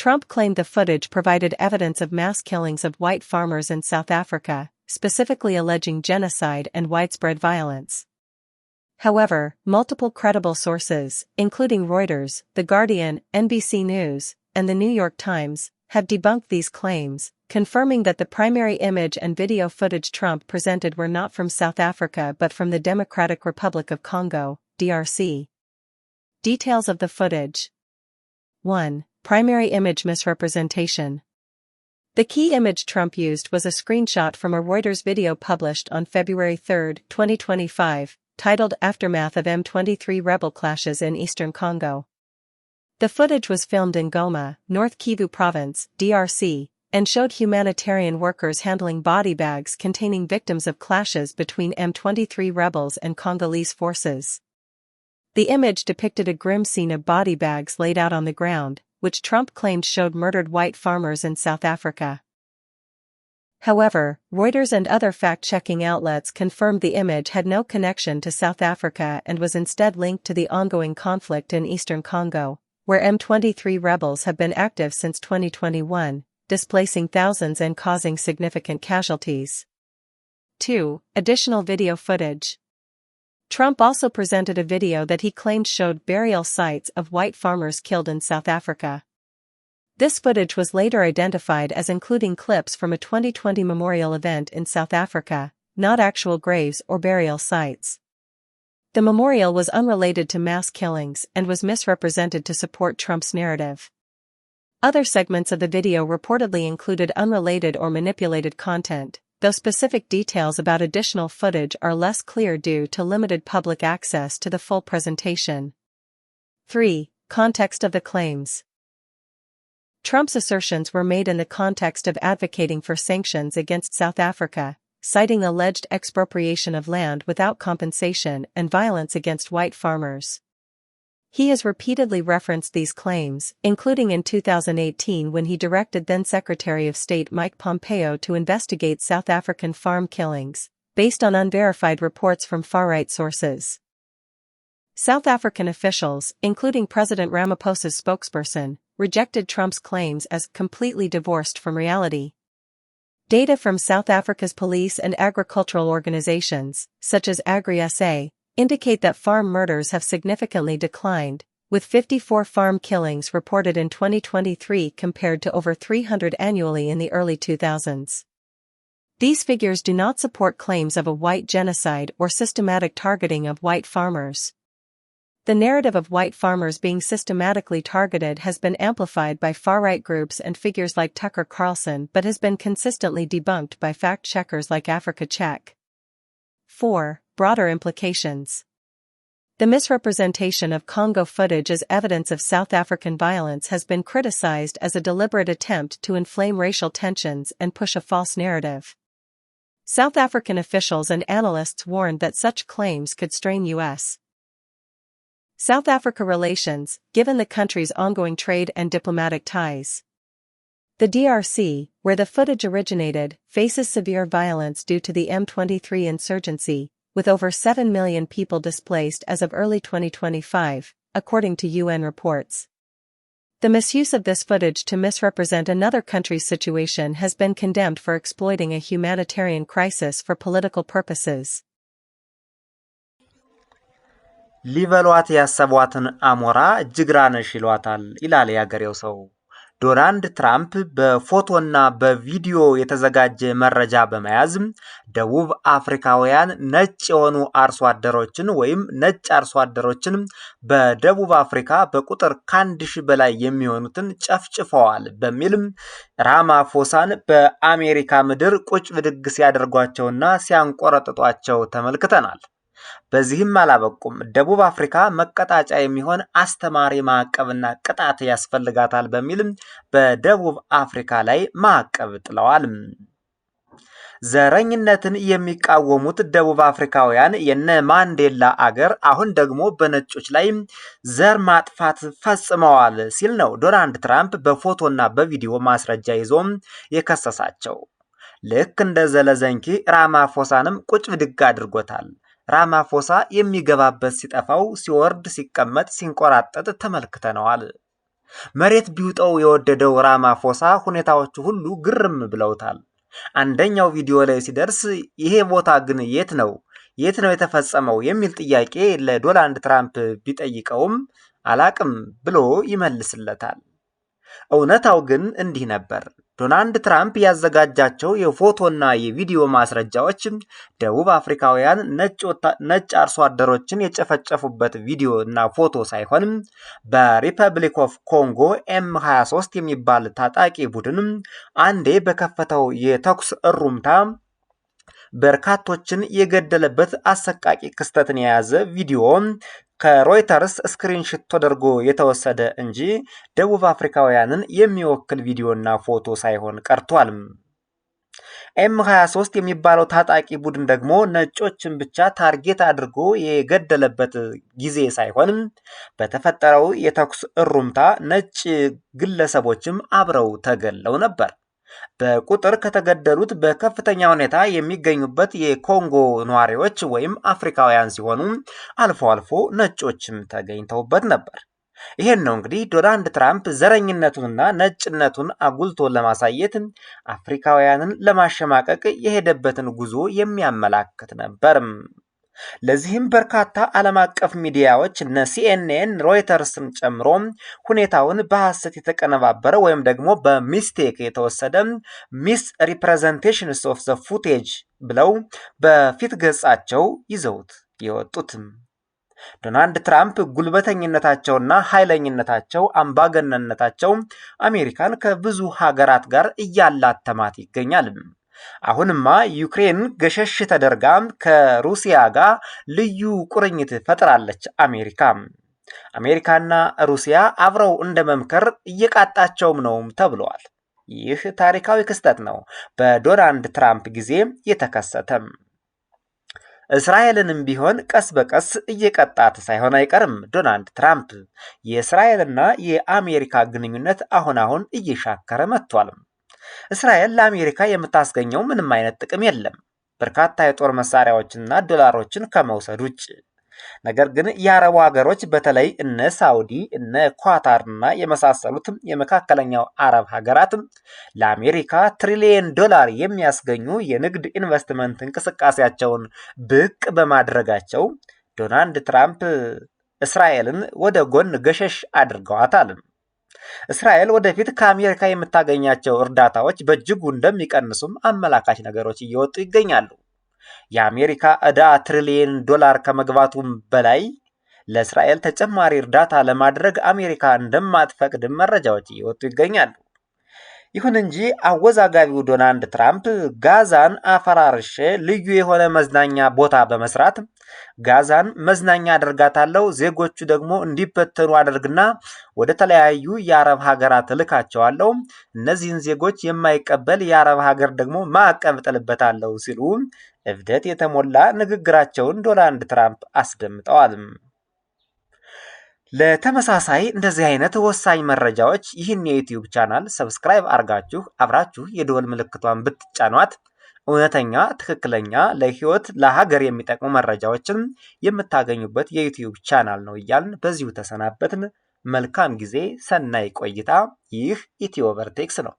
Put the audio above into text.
Trump claimed the footage provided evidence of mass killings of white farmers in South Africa, specifically alleging genocide and widespread violence. However, multiple credible sources, including Reuters, The Guardian, NBC News, and The New York Times, have debunked these claims, confirming that the primary image and video footage Trump presented were not from South Africa but from the Democratic Republic of Congo, DRC. Details of the footage. 1. Primary image misrepresentation. The key image Trump used was a screenshot from a Reuters video published on February 3, 2025, titled Aftermath of M23 Rebel Clashes in Eastern Congo. The footage was filmed in Goma, North Kivu Province, DRC, and showed humanitarian workers handling body bags containing victims of clashes between M23 rebels and Congolese forces. The image depicted a grim scene of body bags laid out on the ground, which Trump claimed showed murdered white farmers in South Africa. However, Reuters and other fact-checking outlets confirmed the image had no connection to South Africa and was instead linked to the ongoing conflict in eastern Congo, where M23 rebels have been active since 2021, displacing thousands and causing significant casualties. 2. Additional video footage. Trump also presented a video that he claimed showed burial sites of white farmers killed in South Africa. This footage was later identified as including clips from a 2020 memorial event in South Africa, not actual graves or burial sites. The memorial was unrelated to mass killings and was misrepresented to support Trump's narrative. Other segments of the video reportedly included unrelated or manipulated content, though specific details about additional footage are less clear due to limited public access to the full presentation. 3. Context of the claims. Trump's assertions were made in the context of advocating for sanctions against South Africa, citing alleged expropriation of land without compensation and violence against white farmers. He has repeatedly referenced these claims, including in 2018 when he directed then-Secretary of State Mike Pompeo to investigate South African farm killings, based on unverified reports from far-right sources. South African officials, including President Ramaphosa's spokesperson, rejected Trump's claims as completely divorced from reality. Data from South Africa's police and agricultural organizations, such as AgriSA, indicate that farm murders have significantly declined, with 54 farm killings reported in 2023 compared to over 300 annually in the early 2000s. These figures do not support claims of a white genocide or systematic targeting of white farmers. The narrative of white farmers being systematically targeted has been amplified by far-right groups and figures like Tucker Carlson but has been consistently debunked by fact-checkers like Africa Check. 4. Broader implications. The misrepresentation of Congo footage as evidence of South African violence has been criticized as a deliberate attempt to inflame racial tensions and push a false narrative. South African officials and analysts warned that such claims could strain U.S. South Africa relations, given the country's ongoing trade and diplomatic ties. The DRC, where the footage originated, faces severe violence due to the M23 insurgency, with over 7 million people displaced as of early 2025, according to UN reports. The misuse of this footage to misrepresent another country's situation has been condemned for exploiting a humanitarian crisis for political purposes. ሊበሏት ያሰቧትን አሞራ ጅግራነሽ ይሏታል ይላል ያገሬው ሰው። ዶናልድ ትራምፕ በፎቶና በቪዲዮ የተዘጋጀ መረጃ በመያዝ ደቡብ አፍሪካውያን ነጭ የሆኑ አርሶ አደሮችን ወይም ነጭ አርሶ አደሮችን በደቡብ አፍሪካ በቁጥር ከ1000 በላይ የሚሆኑትን ጨፍጭፈዋል በሚል ራማፎሳን በአሜሪካ ምድር ቁጭ ብድግ ሲያደርጓቸውና ሲያንቆረጥጧቸው ተመልክተናል። በዚህም አላበቁም። ደቡብ አፍሪካ መቀጣጫ የሚሆን አስተማሪ ማዕቀብና ቅጣት ያስፈልጋታል በሚል በደቡብ አፍሪካ ላይ ማዕቀብ ጥለዋል። ዘረኝነትን የሚቃወሙት ደቡብ አፍሪካውያን የነ ማንዴላ አገር አሁን ደግሞ በነጮች ላይ ዘር ማጥፋት ፈጽመዋል ሲል ነው ዶናልድ ትራምፕ በፎቶና በቪዲዮ ማስረጃ ይዞ የከሰሳቸው። ልክ እንደ ዘለዘንኪ ራማፎሳንም ቁጭ ብድግ አድርጎታል። ራማፎሳ የሚገባበት ሲጠፋው ሲወርድ ሲቀመጥ ሲንቆራጠጥ ተመልክተነዋል። መሬት ቢውጠው የወደደው ራማፎሳ ሁኔታዎቹ ሁሉ ግርም ብለውታል። አንደኛው ቪዲዮ ላይ ሲደርስ ይሄ ቦታ ግን የት ነው የተፈጸመው የሚል ጥያቄ ለዶናልድ ትራምፕ ቢጠይቀውም አላቅም ብሎ ይመልስለታል። እውነታው ግን እንዲህ ነበር። ዶናልድ ትራምፕ ያዘጋጃቸው የፎቶና የቪዲዮ ማስረጃዎች ደቡብ አፍሪካውያን ነጭ አርሶ አደሮችን የጨፈጨፉበት ቪዲዮ እና ፎቶ ሳይሆን በሪፐብሊክ ኦፍ ኮንጎ M23 የሚባል ታጣቂ ቡድን አንዴ በከፈተው የተኩስ እሩምታ በርካቶችን የገደለበት አሰቃቂ ክስተትን የያዘ ቪዲዮ ከሮይተርስ ስክሪንሾት ተደርጎ የተወሰደ እንጂ ደቡብ አፍሪካውያንን የሚወክል ቪዲዮና ፎቶ ሳይሆን ቀርቷል። M23 የሚባለው ታጣቂ ቡድን ደግሞ ነጮችን ብቻ ታርጌት አድርጎ የገደለበት ጊዜ ሳይሆን በተፈጠረው የተኩስ እሩምታ ነጭ ግለሰቦችም አብረው ተገለው ነበር። በቁጥር ከተገደሉት በከፍተኛ ሁኔታ የሚገኙበት የኮንጎ ነዋሪዎች ወይም አፍሪካውያን ሲሆኑ አልፎ አልፎ ነጮችም ተገኝተውበት ነበር። ይሄን ነው እንግዲህ ዶናልድ ትራምፕ ዘረኝነቱንና ነጭነቱን አጉልቶ ለማሳየት አፍሪካውያንን ለማሸማቀቅ የሄደበትን ጉዞ የሚያመላክት ነበር። ለዚህም በርካታ ዓለም አቀፍ ሚዲያዎች እነ CNN፣ ሮይተርስን ጨምሮ ሁኔታውን በሐሰት የተቀነባበረ ወይም ደግሞ በሚስቴክ የተወሰደ ሚስ ሪፕሬዘንቴሽንስ ኦፍ ዘ ፉቴጅ ብለው በፊት ገጻቸው ይዘውት የወጡት። ዶናልድ ትራምፕ ጉልበተኝነታቸውና ኃይለኝነታቸው፣ አምባገነንነታቸው አሜሪካን ከብዙ ሀገራት ጋር እያላተማት ይገኛል። አሁንማ ዩክሬን ገሸሽ ተደርጋ ከሩሲያ ጋር ልዩ ቁርኝት ፈጥራለች። አሜሪካና ሩሲያ አብረው እንደ መምከር እየቃጣቸውም ነው ተብለዋል። ይህ ታሪካዊ ክስተት ነው፣ በዶናልድ ትራምፕ ጊዜ የተከሰተ። እስራኤልንም ቢሆን ቀስ በቀስ እየቀጣት ሳይሆን አይቀርም። ዶናልድ ትራምፕ የእስራኤልና የአሜሪካ ግንኙነት አሁን እየሻከረ መጥቷል። እስራኤል ለአሜሪካ የምታስገኘው ምንም አይነት ጥቅም የለም በርካታ የጦር መሳሪያዎችንና ዶላሮችን ከመውሰድ ውጭ። ነገር ግን የአረቡ ሀገሮች በተለይ እነ ሳውዲ፣ እነ ኳታርና የመሳሰሉት የመካከለኛው አረብ ሀገራት ለአሜሪካ ትሪሊየን ዶላር የሚያስገኙ የንግድ ኢንቨስትመንት እንቅስቃሴያቸውን ብቅ በማድረጋቸው ዶናልድ ትራምፕ እስራኤልን ወደ ጎን ገሸሽ አድርገዋታል። እስራኤል ወደፊት ከአሜሪካ የምታገኛቸው እርዳታዎች በእጅጉ እንደሚቀንሱም አመላካች ነገሮች እየወጡ ይገኛሉ። የአሜሪካ ዕዳ ትሪሊየን ዶላር ከመግባቱም በላይ ለእስራኤል ተጨማሪ እርዳታ ለማድረግ አሜሪካ እንደማትፈቅድ መረጃዎች እየወጡ ይገኛሉ። ይሁን እንጂ አወዛጋቢው ዶናልድ ትራምፕ ጋዛን አፈራርሼ ልዩ የሆነ መዝናኛ ቦታ በመስራት ጋዛን መዝናኛ አደርጋታለሁ፣ ዜጎቹ ደግሞ እንዲበተኑ አደርግና ወደ ተለያዩ የአረብ ሀገራት እልካቸዋለሁ፣ እነዚህን ዜጎች የማይቀበል የአረብ ሀገር ደግሞ ማዕቀብ እጥልበታለሁ ሲሉ እብደት የተሞላ ንግግራቸውን ዶናልድ ትራምፕ አስደምጠዋል። ለተመሳሳይ እንደዚህ አይነት ወሳኝ መረጃዎች ይህን የዩቲዩብ ቻናል ሰብስክራይብ አርጋችሁ አብራችሁ የደወል ምልክቷን ብትጫኗት እውነተኛ፣ ትክክለኛ፣ ለህይወት ለሀገር የሚጠቅሙ መረጃዎችን የምታገኙበት የዩቲዩብ ቻናል ነው እያልን በዚሁ ተሰናበትን። መልካም ጊዜ፣ ሰናይ ቆይታ። ይህ ኢትዮቨርቴክስ ነው።